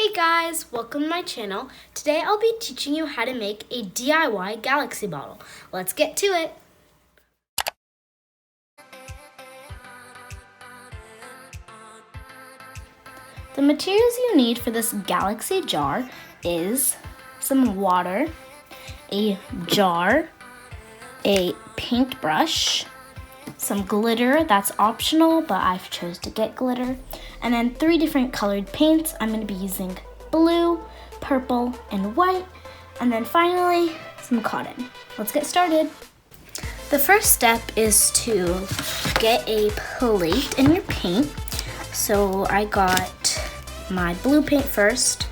Hey guys, welcome to my channel. Today I'll be teaching you how to make a DIY galaxy bottle. Let's get to it. The materials you need for this galaxy jar is some water, a jar, a paintbrush, some glitter, that's optional, but I've chose to get glitter, and then 3 different colored paints. I'm going to be using blue, purple, and white, and then finally some cotton. Let's get started. The first step is to get a plate in your paint. So I got my blue paint first.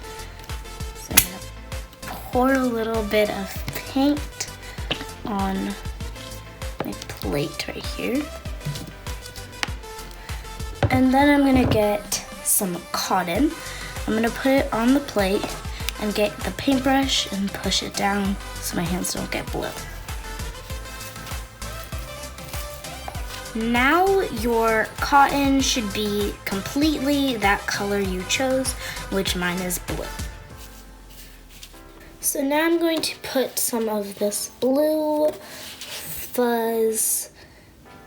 So I'm going to pour a little bit of paint on my plate right here. And then I'm gonna get some cotton. I'm gonna put it on the plate and get the paintbrush and push it down so my hands don't get blue. Now your cotton should be completely that color you chose, which mine is blue. So now I'm going to put some of this blue fuzz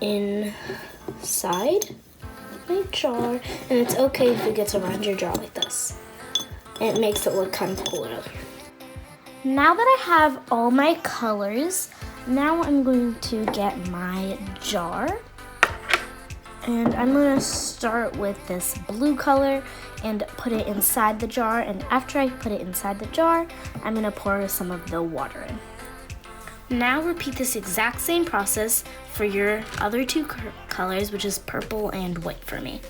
inside my jar, and it's okay if it gets around your jar like this. It makes it look kind of cooler. Now that I have all my colors, now I'm going to get my jar, and I'm going to start with this blue color and put it inside the jar, and after I put it inside the jar, I'm going to pour some of the water in. Now repeat this exact same process for your other 2 colors, which is purple and white for me.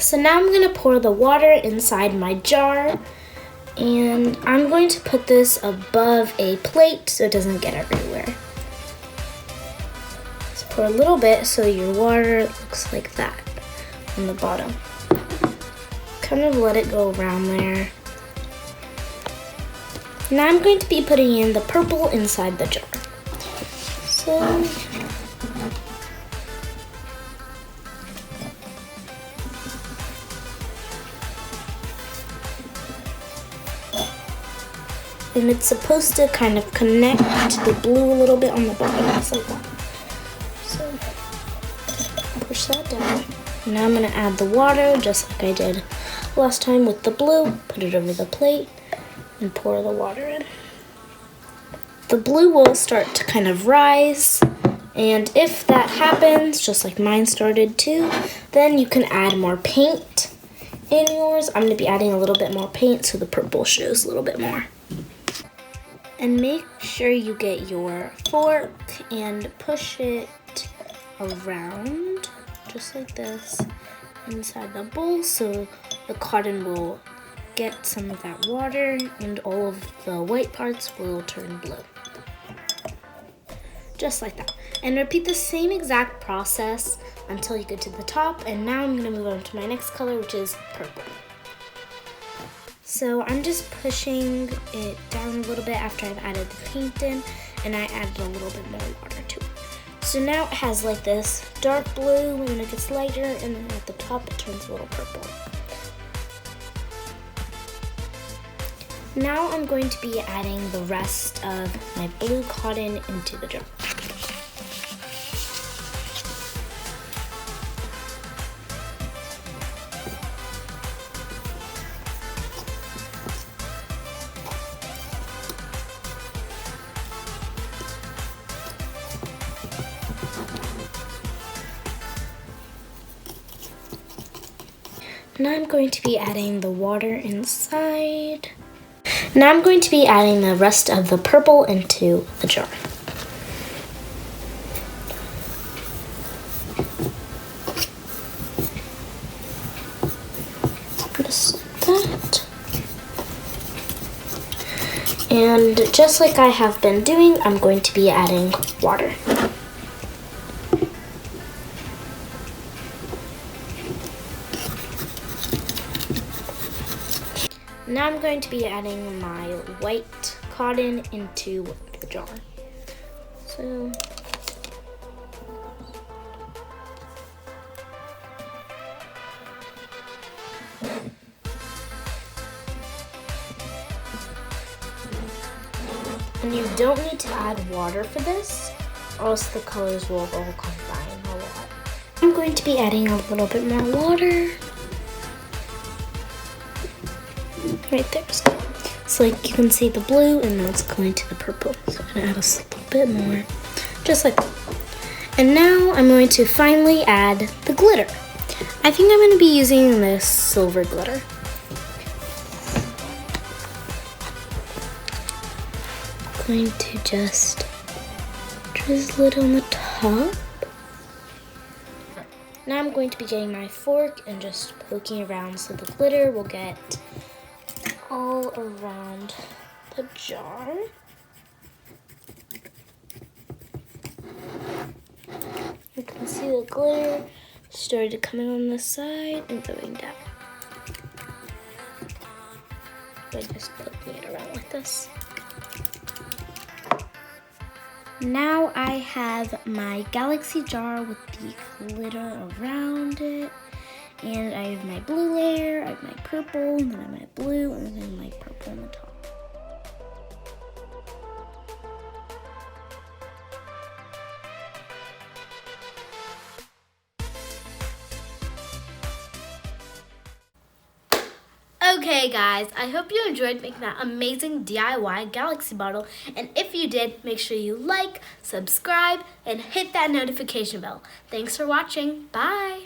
So now I'm going to pour the water inside my jar, and I'm going to put this above a plate so it doesn't get everywhere. Just pour a little bit so your water looks like that on the bottom. Kind of let it go around there. Now I'm going to be putting in the purple inside the jar. So and it's supposed to kind of connect to the blue a little bit on the bottom, just like that. So push that down. Now I'm going to add the water just like I did last time with the blue. Put it over the plate and pour the water in. The blue will start to kind of rise, and if that happens, just like mine started to, then you can add more paint in yours. I'm going to be adding a little bit more paint so the purple shows a little bit more. And make sure you get your fork and push it around, just like this, inside the bowl so the cotton will get some of that water and all of the white parts will turn blue. Just like that. And repeat the same exact process until you get to the top. And now I'm going to move on to my next color, which is purple. So I'm just pushing it down a little bit after I've added the paint in, and I added a little bit more water to it. So now it has like this dark blue, and then it gets lighter, and then at the top it turns a little purple. Now I'm going to be adding the rest of my blue cotton into the jar. Now I'm going to be adding the water inside. Now I'm going to be adding the rest of the purple into the jar. Just like that. And just like I have been doing, I'm going to be adding water. Now I'm going to be adding my white cotton into the jar. So And you don't need to add water for this, or else the colors will all combine a lot. I'm going to be adding a little bit more water. Right there. So like you can see the blue, and now it's going to the purple. So I'm gonna add a little bit more, just like that. And now I'm going to finally add the glitter. I think I'm gonna be using this silver glitter. I'm going to just drizzle it on the top. Now I'm going to be getting my fork and just poking around so the glitter will get all around the jar. You can see the glitter started coming on the side and going down. By just poking it around like this. Now I have my galaxy jar with the glitter around it. And I have my blue layer, I have my purple, and then I have my blue, and then my purple on the top. Okay guys, I hope you enjoyed making that amazing DIY galaxy bottle, and if you did, make sure you like, subscribe, and hit that notification bell. Thanks for watching. Bye!